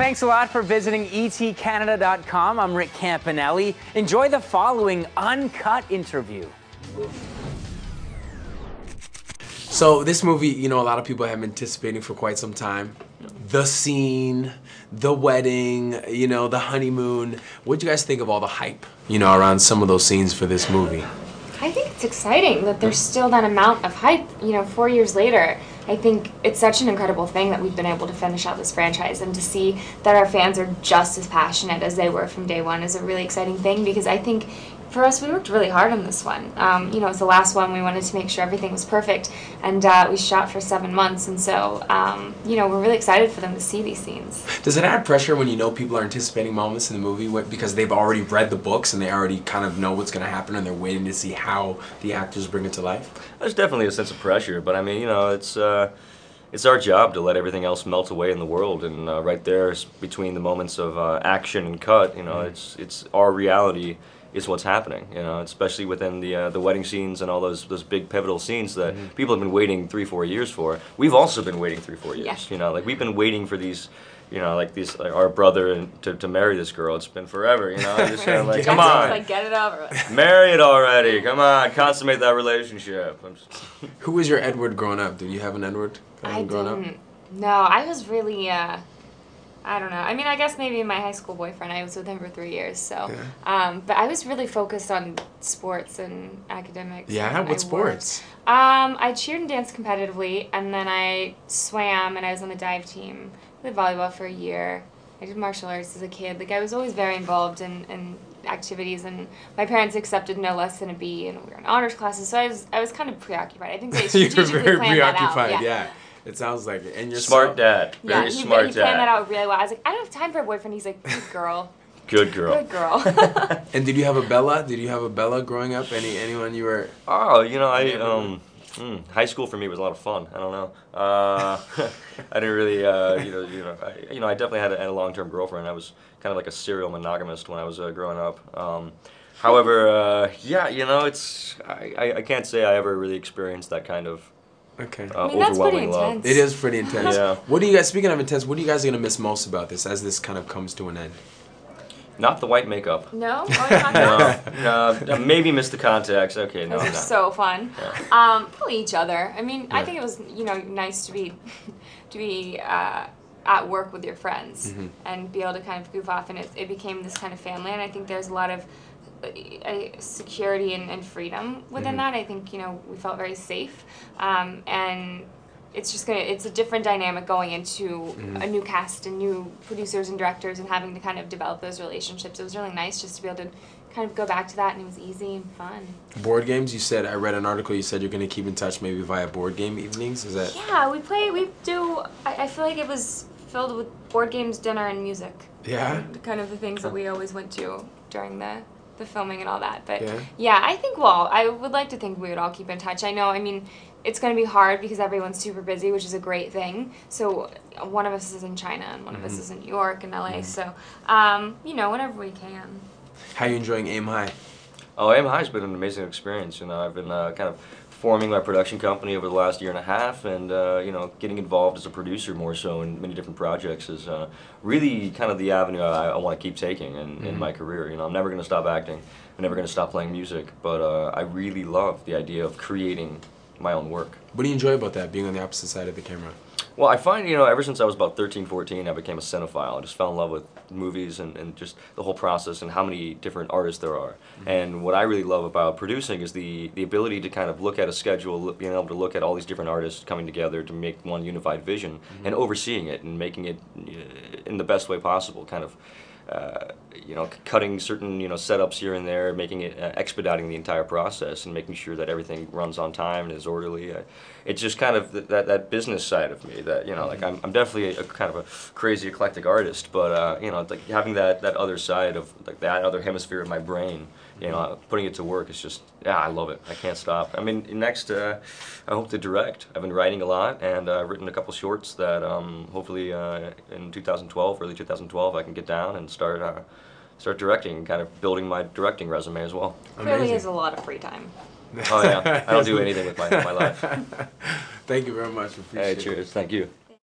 Thanks a lot for visiting etcanada.com. I'm Rick Campanelli. Enjoy the following uncut interview. So this movie, you know, a lot of people have been anticipating for quite some time. The scene, the wedding, you know, the honeymoon. What do you guys think of all the hype, you know, around some of those scenes for this movie? I think it's exciting that there's still that amount of hype, you know, 4 years later. I think it's such an incredible thing that we've been able to finish out this franchise, and to see that our fans are just as passionate as they were from day one is a really exciting thing, because I think for us, we worked really hard on this one. You know, it's the last one. We wanted to make sure everything was perfect, and we shot for 7 months, and so, you know, we're really excited for them to see these scenes. Does it add pressure when you know people are anticipating moments in the movie because they've already read the books and they already kind of know what's going to happen and they're waiting to see how the actors bring it to life? There's definitely a sense of pressure, but I mean, you know, it's our job to let everything else melt away in the world, and right there between the moments of action and cut, you know, it's our reality is what's happening, you know, especially within the wedding scenes and all those big pivotal scenes that people have been waiting 3-4 years for. We've also been waiting 3-4 years, Yeah. you know, like we've been waiting for these, you know, like our brother and to marry this girl. It's been forever, you know. Just kind of like, come on, Like, get it over with. marry it already. Come on, consummate that relationship. Who was your Edward growing up? Did you have an Edward growing up? No, I was really, I don't know. I mean, I guess maybe my high school boyfriend, I was with him for 3 years, so. Yeah. But I was really focused on sports and academics. Yeah, what sports? I cheered and danced competitively, and then I swam, and I was on the dive team. I did volleyball for a year. I did martial arts as a kid. Like, I was always very involved in activities, and my parents accepted no less than a B, and we were in honors classes, so I was kind of preoccupied. I think they strategically You're very planned that out. preoccupied, yeah. It sounds like it. And you're Smart dad. Very he smart planned dad. that out really well. I was like, I don't have time for a boyfriend. He's like, good girl. Good girl. Good girl. And did you have a Bella? Did you have a Bella growing up? Anyone you were? Oh, you know, high school for me was a lot of fun. I don't know. I didn't really, I definitely had a long-term girlfriend. I was kind of like a serial monogamist when I was growing up. However, yeah, you know, I can't say I ever really experienced that kind of I mean, that's pretty overwhelming love. intense. It is pretty intense. Yeah. What do you guys? Speaking of intense, what are you guys gonna miss most about this as this kind of comes to an end? Not the white makeup. No? Oh, you're not No, maybe miss the contacts. Okay, no, Those no. are so fun. Yeah. Probably each other. I mean, I think it was, you know, nice to be at work with your friends and be able to kind of goof off, and it became this kind of family, and I think there's a lot of security and freedom within that. I think, you know, we felt very safe, and it's a different dynamic going into a new cast and new producers and directors and having to kind of develop those relationships. It was really nice just to be able to kind of go back to that, and it was easy and fun. Board games, you said, I read an article, you said you're going to keep in touch maybe via board game evenings, is that? Yeah, I feel like it was filled with board games, dinner, and music. Yeah? Kind of the things that we always went to during the filming and all that. But Yeah. yeah, I think, I would like to think we would all keep in touch. I know, I mean, it's going to be hard because everyone's super busy, which is a great thing. So one of us is in China and one of us is in New York and LA. So, you know, whenever we can. How are you enjoying Aim High? Oh, Aim High's been an amazing experience. You know, I've been kind of forming my production company over the last 1.5 years, and you know, getting involved as a producer more so in many different projects is really kind of the avenue I want to keep taking in my career. You know, I'm never going to stop acting. I'm never going to stop playing music, but I really love the idea of creating my own work. What do you enjoy about that, being on the opposite side of the camera? Well, I find, you know, ever since I was about 13, 14, I became a cinephile. I just fell in love with movies and just the whole process and how many different artists there are. And what I really love about producing is the ability to kind of look at a schedule, being able to look at all these different artists coming together to make one unified vision and overseeing it and making it in the best way possible, kind of you know, cutting certain, you know, setups here and there, making it, expediting the entire process and making sure that everything runs on time and is orderly. It's just kind of that business side of me that, you know, like I'm definitely a kind of a crazy eclectic artist, but you know, like having that other side of, like, that other hemisphere of my brain, you know, putting it to work is just, yeah, I love it. I can't stop. I mean, next, I hope to direct. I've been writing a lot, and I've written a couple shorts that hopefully in 2012, early 2012, I can get down and start directing and kind of building my directing resume as well. Clearly is a lot of free time. Oh yeah, I don't do anything with my life. Thank you very much. Appreciate Hey, cheers. Thank you.